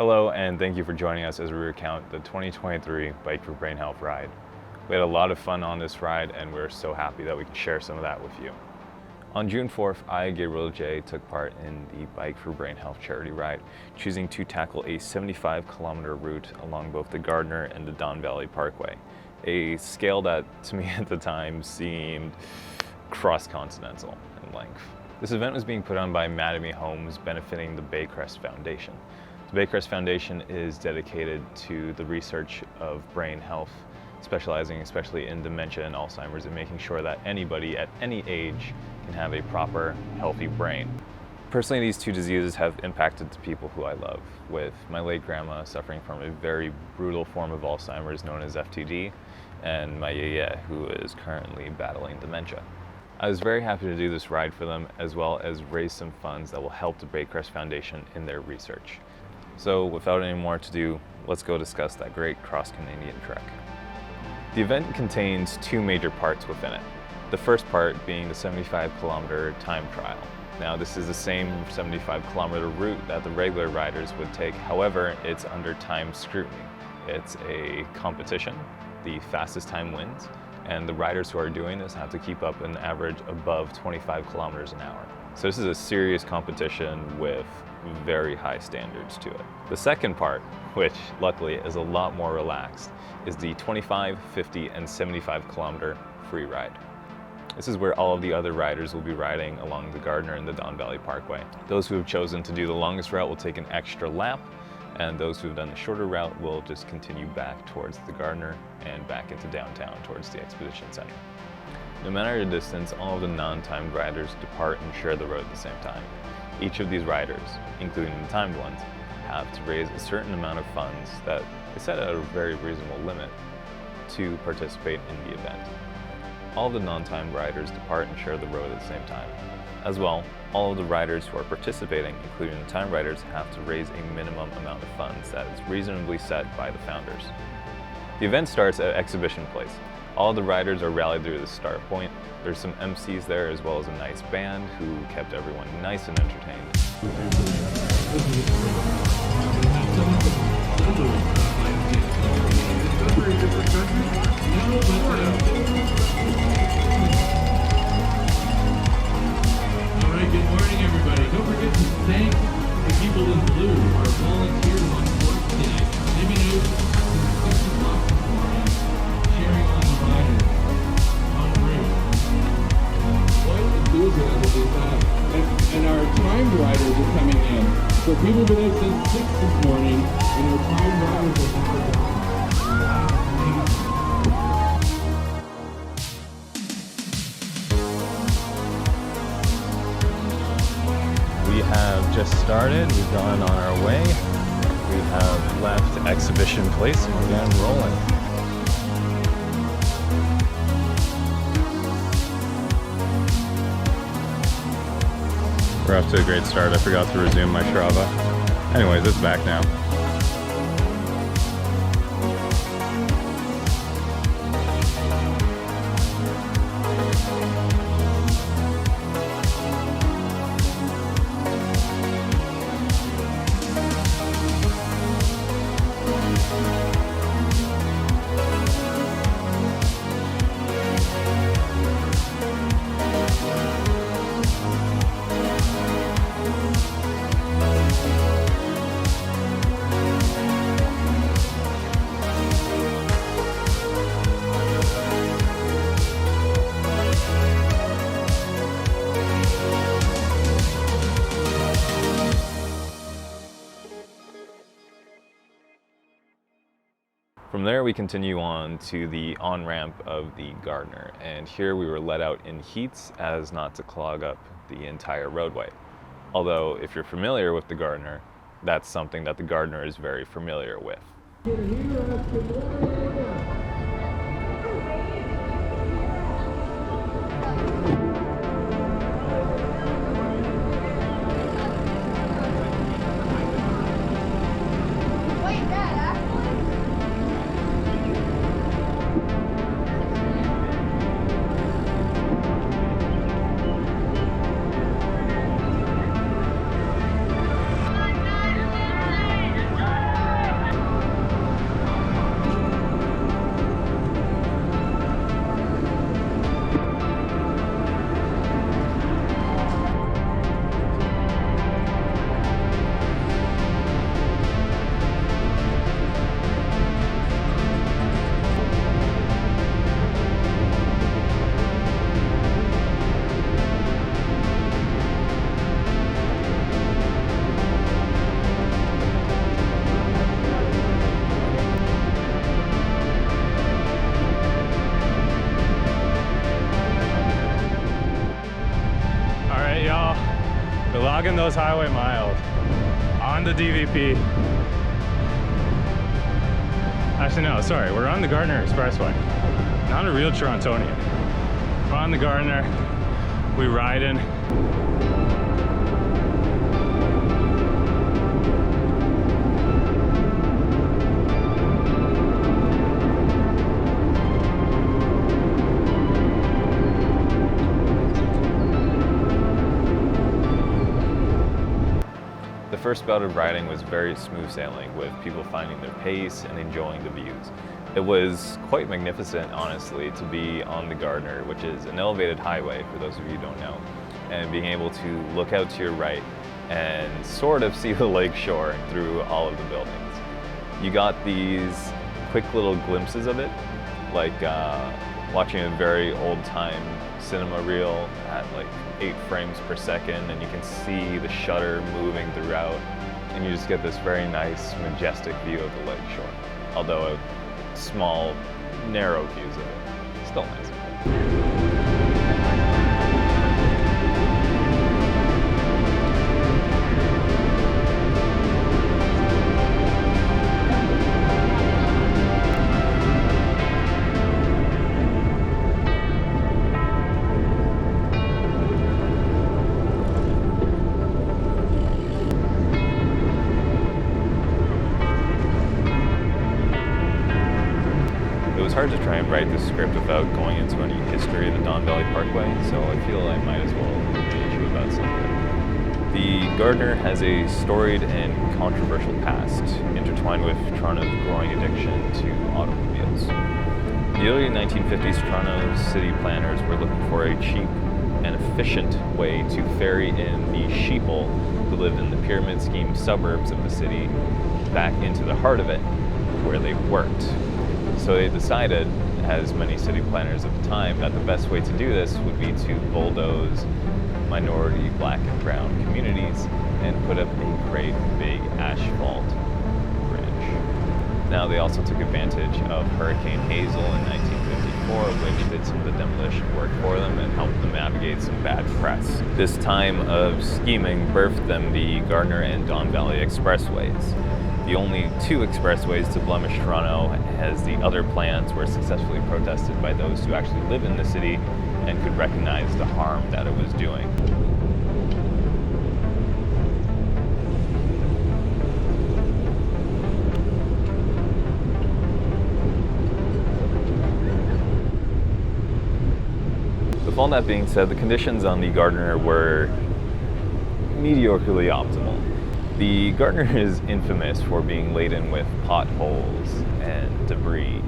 Hello, and thank you for joining us as we recount the 2023 Bike for Brain Health ride. We had a lot of fun on this ride, and we're so happy that we can share some of that with you. On June 4th, I, Gabriel J., took part in the Bike for Brain Health charity ride, choosing to tackle a 75-kilometer route along both the Gardner and the Don Valley Parkway, a scale that, to me at the time, seemed cross-continental in length. This event was being put on by Mattamy Homes, benefiting the Baycrest Foundation. The Baycrest Foundation is dedicated to the research of brain health, specializing especially in dementia and Alzheimer's, and making sure that anybody at any age can have a proper, healthy brain. Personally, these two diseases have impacted the people who I love, with my late grandma suffering from a very brutal form of Alzheimer's known as FTD, and my yaya, who is currently battling dementia. I was very happy to do this ride for them, as well as raise some funds that will help the Baycrest Foundation in their research. So without any more to do, let's go discuss that great cross-Canadian trek. The event contains two major parts within it. The first part being the 75-kilometer time trial. Now, this is the same 75-kilometer route that the regular riders would take. However, it's under time scrutiny. It's a competition. The fastest time wins, and the riders who are doing this have to keep up an average above 25 kilometers an hour. So this is a serious competition with very high standards to it. The second part, which luckily is a lot more relaxed, is the 25, 50, and 75-kilometer free ride. This is where all of the other riders will be riding along the Gardner and the Don Valley Parkway. Those who have chosen to do the longest route will take an extra lap, and those who have done the shorter route will just continue back towards the Gardner and back into downtown towards the Expedition Center. No matter the distance, all of the non-timed riders depart and share the road at the same time. Each of these riders, including the timed ones, have to raise a certain amount of funds that is set at a very reasonable limit to participate in the event. All of the non-timed riders depart and share the road at the same time. As well, all of the riders who are participating, including the timed riders, have to raise a minimum amount of funds that is reasonably set by the founders. The event starts at Exhibition Place. All the riders are rallied through the start point. There's some MCs there, as well as a nice band who kept everyone nice and entertained. All right, good morning, everybody. Don't forget to thank the people in blue, our volunteers on board today. Maybe you 6 o'clock this morning, cheering on the riders on route. What enthusiasm is that? And our timed riders are coming in. So people have been out since 6 this morning, and our timed riders are coming in. We have just started, we've gone on our way. We have left Exhibition Place and we're getting rolling. We're off to a great start. I forgot to resume my Strava. Anyways, it's back now. From there, we continue on to the on-ramp of the Gardner, and here we were let out in heats as not to clog up the entire roadway. Although, if you're familiar with the Gardner, that's something that the Gardner is very familiar with. clocking those highway miles on the DVP. Actually, no, sorry, we're on the Gardner Expressway. Not a real Torontonian. We're on the Gardner, we riding. The first bout of riding was very smooth sailing, with people finding their pace and enjoying the views. It was quite magnificent, honestly, to be on the Gardner, which is an elevated highway, for those of you who don't know, and being able to look out to your right and sort of see the lake shore through all of the buildings. You got these quick little glimpses of it, like watching a very old-time cinema reel at like 8 frames per second, and you can see the shutter moving throughout, and you just get this very nice, majestic view of the lake shore. Although small, narrow views of it, still nice. It was hard to try and write this script without going into any history of the Don Valley Parkway, so I feel I might as well update you about something. The Gardner has a storied and controversial past, intertwined with Toronto's growing addiction to automobiles. In the early 1950s, Toronto city planners were looking for a cheap and efficient way to ferry in the sheeple who lived in the pyramid scheme suburbs of the city back into the heart of it, where they worked. So they decided, as many city planners at the time, that the best way to do this would be to bulldoze minority black and brown communities and put up a great big asphalt bridge. Now they also took advantage of Hurricane Hazel in 1954, which did some of the demolition work for them and helped them navigate some bad press. This time of scheming birthed them the Gardner and Don Valley Expressways. The only 2 expressways to blemish Toronto, as the other plans were successfully protested by those who actually live in the city and could recognize the harm that it was doing. With all that being said, the conditions on the Gardner were mediocrely optimal. The Gardner is infamous for being laden with potholes and debris.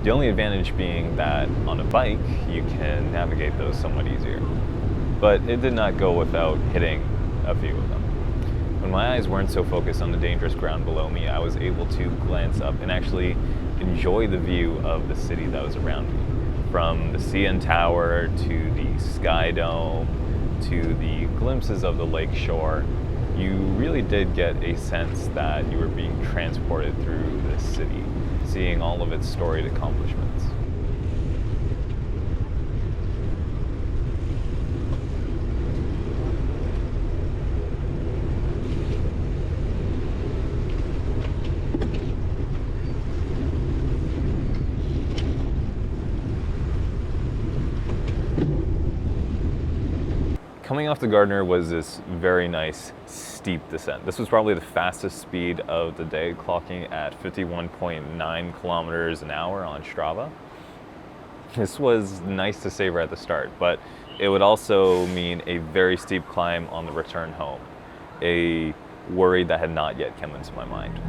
The only advantage being that on a bike, you can navigate those somewhat easier. But it did not go without hitting a few of them. When my eyes weren't so focused on the dangerous ground below me, I was able to glance up and actually enjoy the view of the city that was around me. From the CN Tower to the Sky Dome to the glimpses of the lake shore, you really did get a sense that you were being transported through this city, seeing all of its storied accomplishments. Coming off the Gardner was this very nice steep descent. This was probably the fastest speed of the day, clocking at 51.9 kilometers an hour on Strava. This was nice to savor at the start, but it would also mean a very steep climb on the return home, a worry that had not yet come into my mind.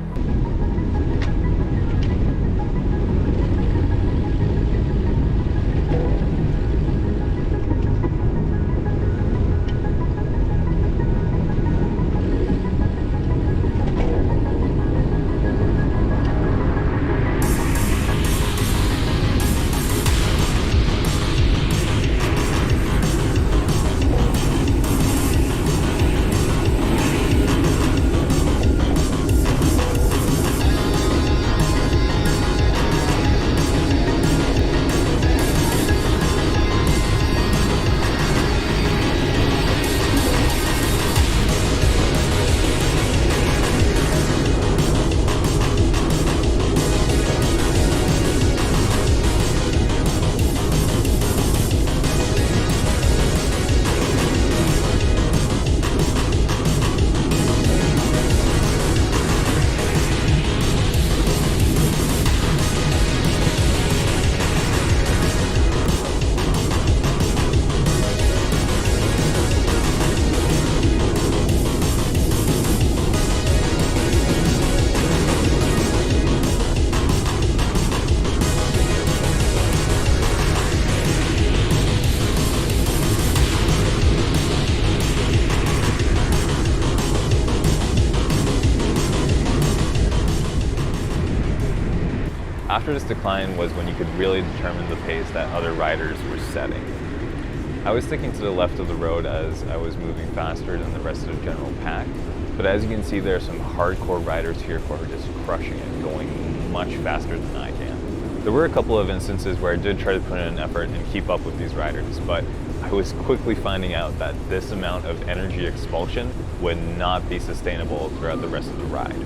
After this decline was when you could really determine the pace that other riders were setting. I was sticking to the left of the road as I was moving faster than the rest of the general pack, but as you can see, there are some hardcore riders here who are just crushing it, going much faster than I can. There were a couple of instances where I did try to put in an effort and keep up with these riders, but I was quickly finding out that this amount of energy expulsion would not be sustainable throughout the rest of the ride.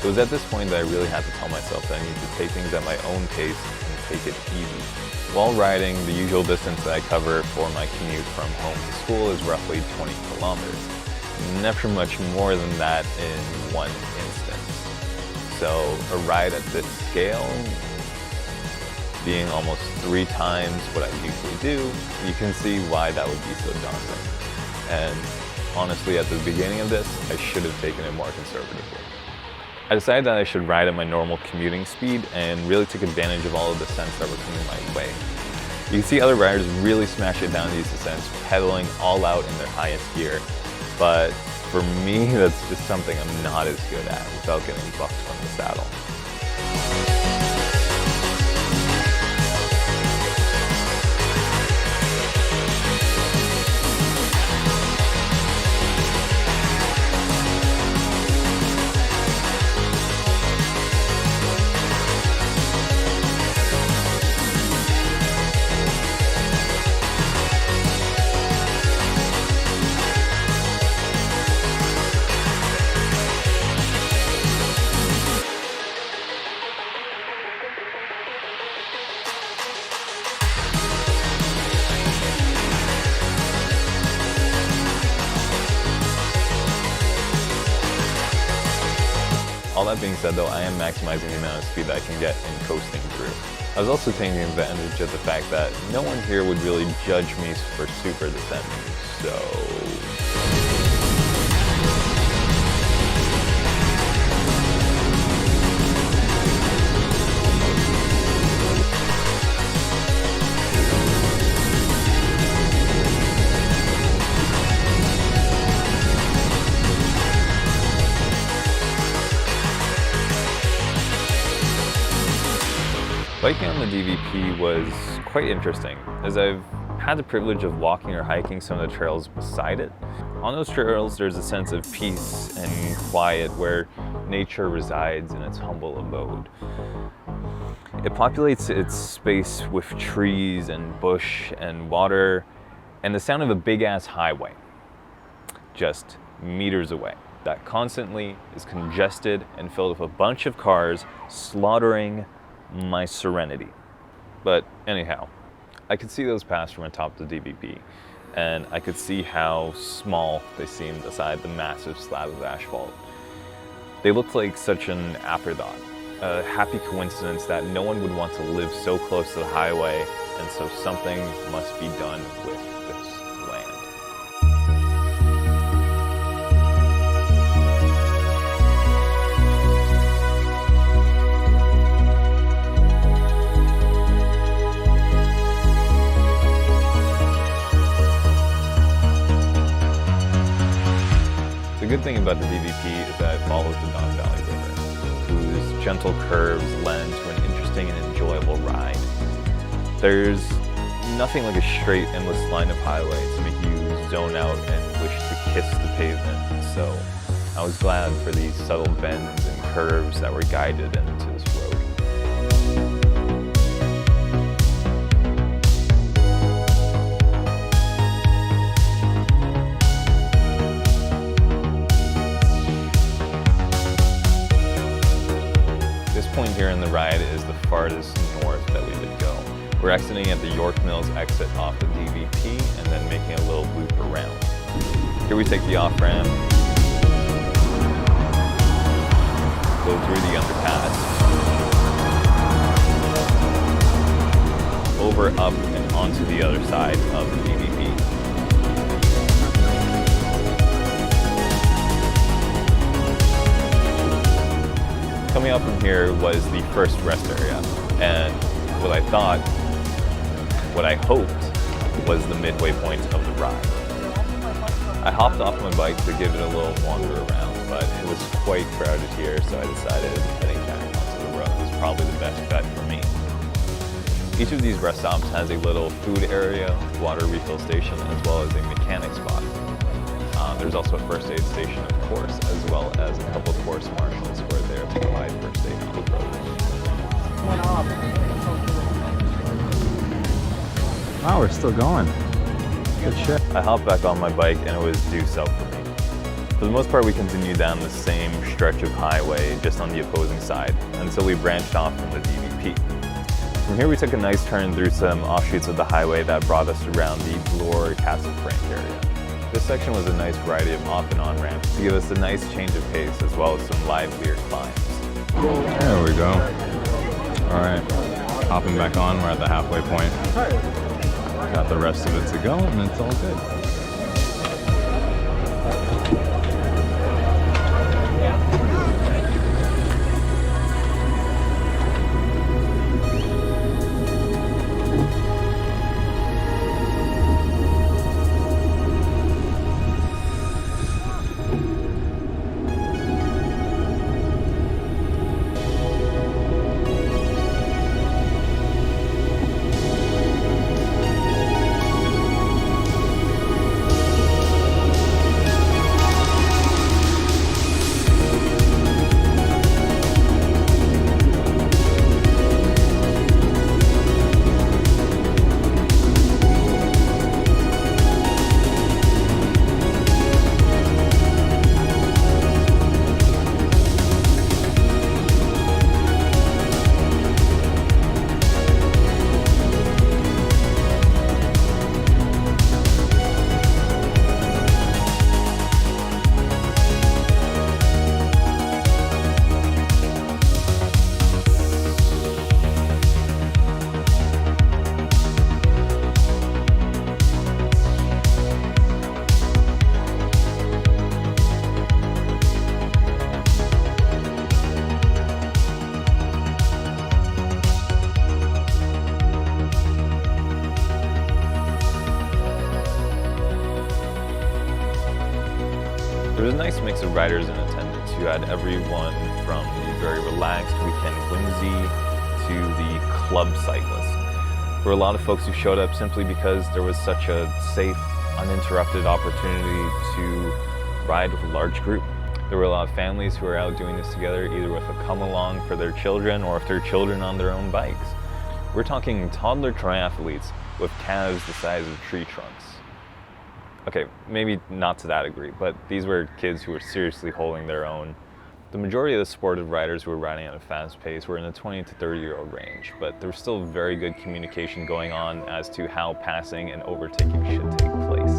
It was at this point that I really had to tell myself that I need to take things at my own pace and take it easy. While riding, the usual distance that I cover for my commute from home to school is roughly 20 kilometers. Never much more than that in one instance. So a ride at this scale, being almost 3 times what I usually do, you can see why that would be so daunting. And honestly, at the beginning of this, I should have taken it more conservatively. I decided that I should ride at my normal commuting speed and really took advantage of all of the ascents that were coming my way. You can see other riders really smash it down these ascents, pedaling all out in their highest gear. But for me, that's just something I'm not as good at without getting bucked from the saddle. All that being said though, I am maximizing the amount of speed that I can get in coasting through. I was also taking advantage of the fact that no one here would really judge me for super descending, so... Biking on the DVP was quite interesting, as I've had the privilege of walking or hiking some of the trails beside it. On those trails, there's a sense of peace and quiet where nature resides in its humble abode. It populates its space with trees and bush and water and the sound of a big-ass highway, just meters away, that constantly is congested and filled with a bunch of cars slaughtering my serenity. But anyhow, I could see those pass from atop the DVP, and I could see how small they seemed beside the massive slab of asphalt. They looked like such an afterthought, a happy coincidence that no one would want to live so close to the highway, and so something must be done with this land. The good thing about the DVP is that it follows the Don Valley River, whose gentle curves lend to an interesting and enjoyable ride. There's nothing like a straight, endless line of highway to make you zone out and wish to kiss the pavement, so I was glad for these subtle bends and curves that were guided into this road. cars that we would go. We're exiting at the York Mills exit off the DVP and then making a little loop around. Here we take the off-ramp, go through the underpass, over, up, and onto the other side of the DVP. Coming up from here was the first rest area, and what I hoped was the midway point of the ride. I hopped off my bike to give it a little wander around, but it was quite crowded here, so I decided heading back onto the road was probably the best bet for me. Each of these rest stops has a little food area, water refill station, as well as a mechanic spot. There's also a first aid station, of course, as well as a couple of course marshals who are there to provide first aid on the road. Wow, we're still going. Good shit. I hopped back on my bike and it was due south for me. For the most part, we continued down the same stretch of highway just on the opposing side until we branched off from the DVP. From here, we took a nice turn through some offshoots of the highway that brought us around the Bloor Castle Frank area. This section was a nice variety of off and on ramps to give us a nice change of pace as well as some livelier climbs. There we go. All right, hopping back on, we're at the halfway point. Got the rest of it to go and it's all good. There was a nice mix of riders in attendance. You had everyone from the very relaxed weekend whimsy to the club cyclists. There were a lot of folks who showed up simply because there was such a safe, uninterrupted opportunity to ride with a large group. There were a lot of families who were out doing this together, either with a come-along for their children or if their children on their own bikes. We're talking toddler triathletes with calves the size of tree trunks. Okay, maybe not to that degree, but these were kids who were seriously holding their own. The majority of the sportive riders who were riding at a fast pace were in the 20 to 30-year-old range, but there was still very good communication going on as to how passing and overtaking should take place.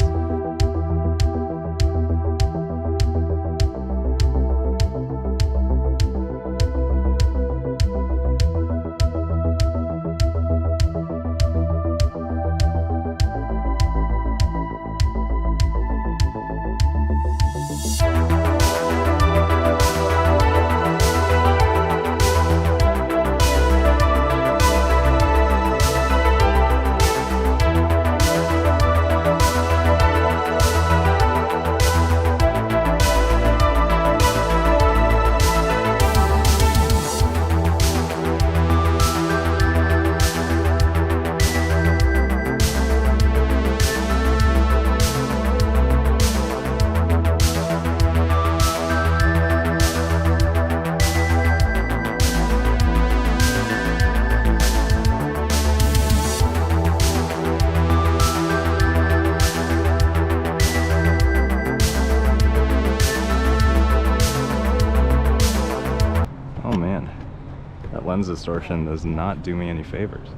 lens distortion does not do me any favors.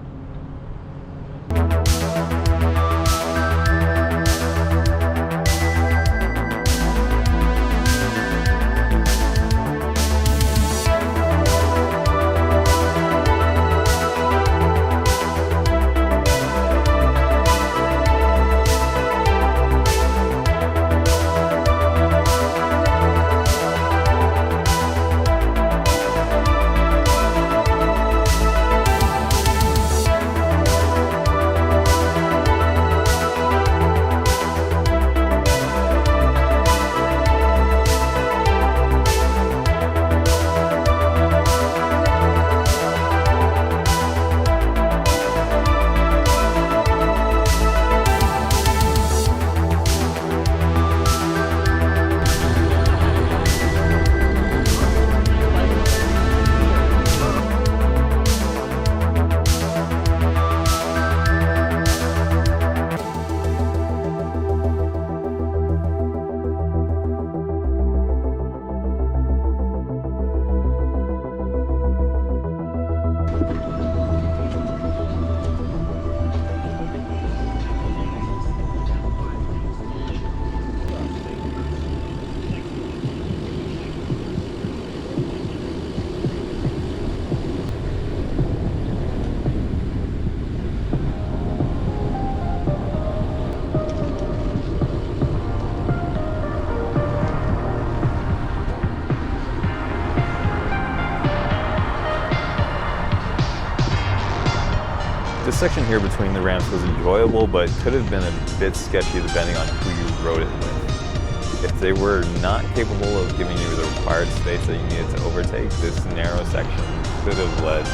This section here between the ramps was enjoyable, but could have been a bit sketchy depending on who you rode it with. If they were not capable of giving you the required space that you needed to overtake, this narrow section could have led to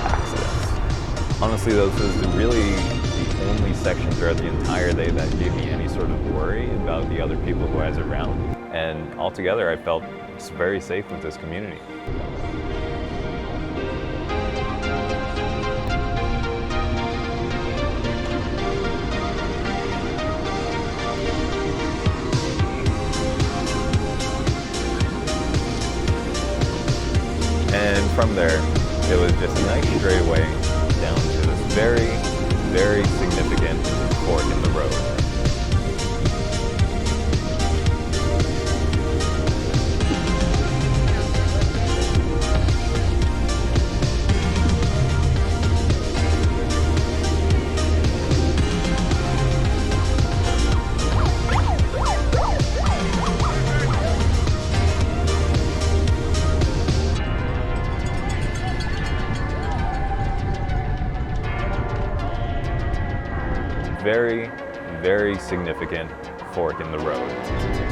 accidents. Honestly though, this was really the only section throughout the entire day that gave me any sort of worry about the other people who I was around. And altogether, I felt very safe with this community. And from there, it was just a nice straightaway down to this very, very significant fork in the road. Very, very significant fork in the road.